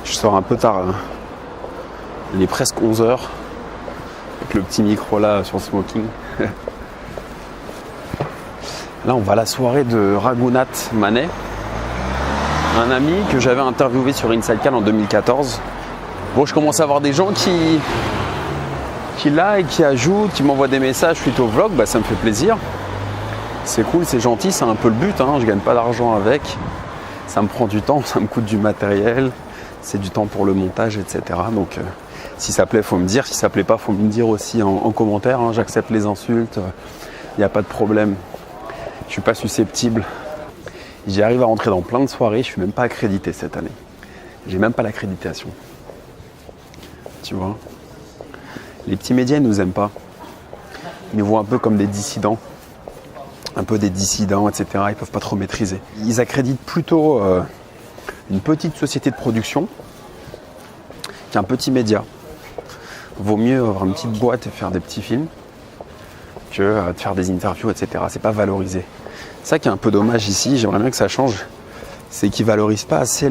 Je sors un peu tard. Hein. Il est presque 11h. Avec le petit micro là sur le smoking. Là, on va à la soirée de Raghunath Manet. Un ami que j'avais interviewé sur InsideCal en 2014. Bon, je commence à avoir des gens qui like, qui ajoutent, qui m'envoient des messages suite au vlog. Bah, ça me fait plaisir. C'est cool, c'est gentil, c'est un peu le but. Hein. Je gagne pas d'argent avec. Ça me prend du temps, ça me coûte du matériel. C'est du temps pour le montage, etc. Donc, si ça plaît, il faut me dire. Si ça plaît pas, il faut me dire aussi en commentaire. Hein. J'accepte les insultes. Il n'y a pas de problème. Je suis pas susceptible. J'y arrive à rentrer dans plein de soirées. Je suis même pas accrédité cette année. J'ai même pas l'accréditation. Tu vois. Les petits médias, ils nous aiment pas. Ils nous voient un peu comme des dissidents. Un peu des dissidents, etc. Ils peuvent pas trop maîtriser. Ils accréditent plutôt une petite société de production qu'un petit média. Vaut mieux avoir une petite boîte et faire des petits films que de faire des interviews, etc. C'est pas valorisé. C'est ça qui est un peu dommage ici, j'aimerais bien que ça change. C'est qu'ils valorisent pas assez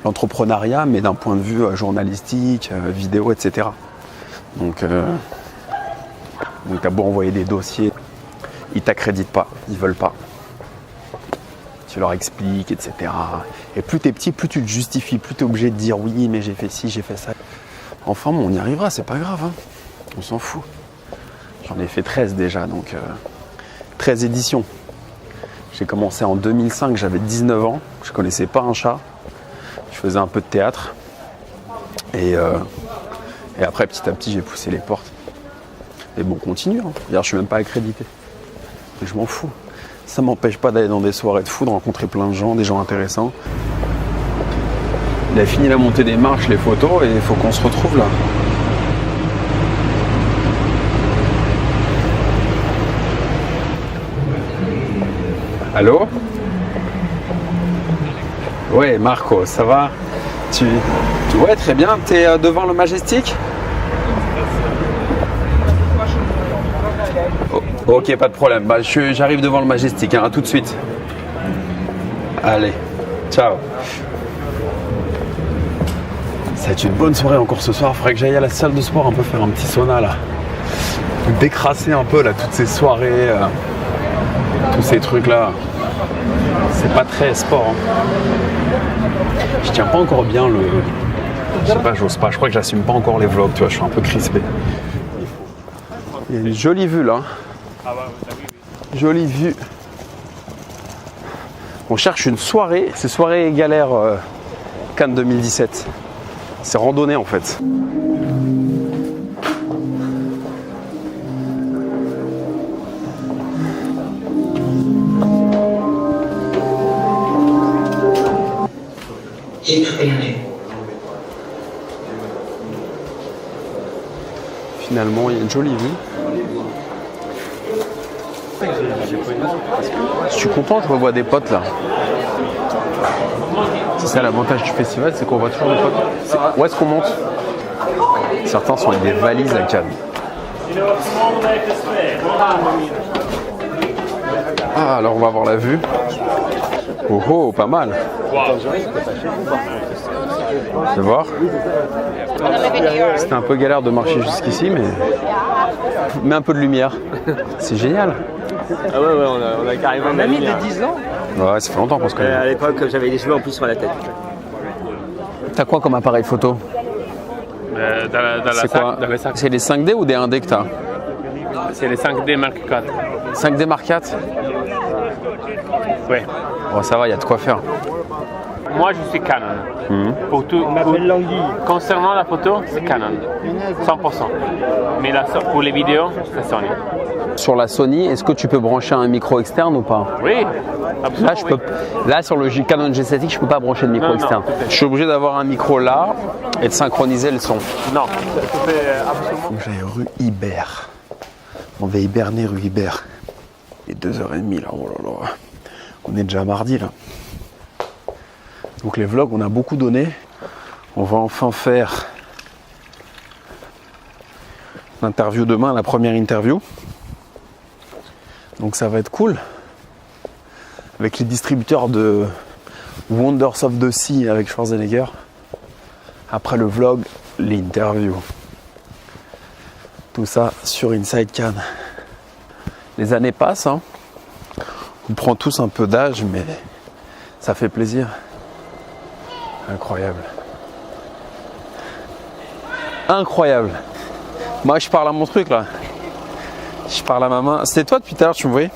l'entrepreneuriat, mais d'un point de vue journalistique, vidéo, etc. Donc t'as beau envoyer des dossiers, ils t'accréditent pas, ils veulent pas. Tu leur expliques, etc. Et plus t'es petit, plus tu te justifies, plus t'es obligé de dire oui, mais j'ai fait ci, j'ai fait ça. Enfin bon, on y arrivera, c'est pas grave, hein. On s'en fout. J'en ai fait 13 déjà, donc 13 éditions. J'ai commencé en 2005, j'avais 19 ans, je connaissais pas un chat. Je faisais un peu de théâtre. Et après, petit à petit, j'ai poussé les portes. Et bon, continue. Hein. D'ailleurs, je suis même pas accrédité. Et je m'en fous. Ça m'empêche pas d'aller dans des soirées de fou, de rencontrer plein de gens, des gens intéressants. Il a fini la montée des marches, les photos, et il faut qu'on se retrouve là. Allô? Ouais, Marco, ça va? Ouais, très bien. T'es devant le Majestic? Oh, ok, pas de problème. Bah, j'arrive devant le Majestic. Hein. À tout de suite. Allez, ciao. Ça va être une bonne soirée encore ce soir. Faudrait que j'aille à la salle de sport un peu faire un petit sauna là. Décrasser un peu là toutes ces soirées, tous ces trucs là. C'est pas très sport. Hein. Je tiens pas encore bien le. Je sais pas, j'ose pas. Je crois que j'assume pas encore les vlogs, tu vois, je suis un peu crispé. Il y a une jolie vue là. Jolie vue. On cherche une soirée. C'est soirée galère Cannes 2017. C'est randonnée en fait. J'ai tout perdu. Finalement, il y a une jolie vue. Je suis content, je revois des potes là. C'est ça l'avantage du festival, c'est qu'on voit toujours des potes. Où est-ce qu'on monte? Certains sont avec des valises à Cannes. Ah, alors on va voir la vue. Oh oh, pas mal. Tu vas voir. C'était un peu galère de marcher jusqu'ici, mais mets un peu de lumière. C'est génial. Ah ouais, on a carrément Un ami de 10 ans. Ouais, ça fait longtemps qu'on se connaît. À l'époque, j'avais des cheveux en plus sur la tête. T'as quoi comme appareil photo? C'est quoi? C'est les 5D ou des 1D que t'as? C'est les 5D Mark IV. 5D Mark IV? Ouais. Bon, ça va, il y a de quoi faire. Moi, je suis Canon. Pour tout, concernant la photo, c'est Canon. 100%. Mais pour les vidéos, c'est Sony. Sur la Sony, est-ce que tu peux brancher un micro externe ou pas? Oui, absolument. Là, sur le Canon G7X, je peux pas brancher de micro Non, externe. non. Je suis obligé d'avoir un micro là et de synchroniser le son. Non, tu fais absolument. Faut que j'aille rue Ibert. On va hiberner rue Ibert. Il est 2h30 là, oh là là. On est déjà mardi là. Donc les vlogs, on a beaucoup donné. On va enfin faire l'interview demain, la première interview. Donc ça va être cool. Avec les distributeurs de Wonders of the Sea avec Schwarzenegger. Après le vlog, l'interview. Tout ça sur Inside Cannes. Les années passent, hein. On prend tous un peu d'âge, mais ça fait plaisir. Incroyable. Incroyable. Moi, je parle à mon truc là. Je parle à ma main. C'était toi depuis tout à l'heure, tu me voyais?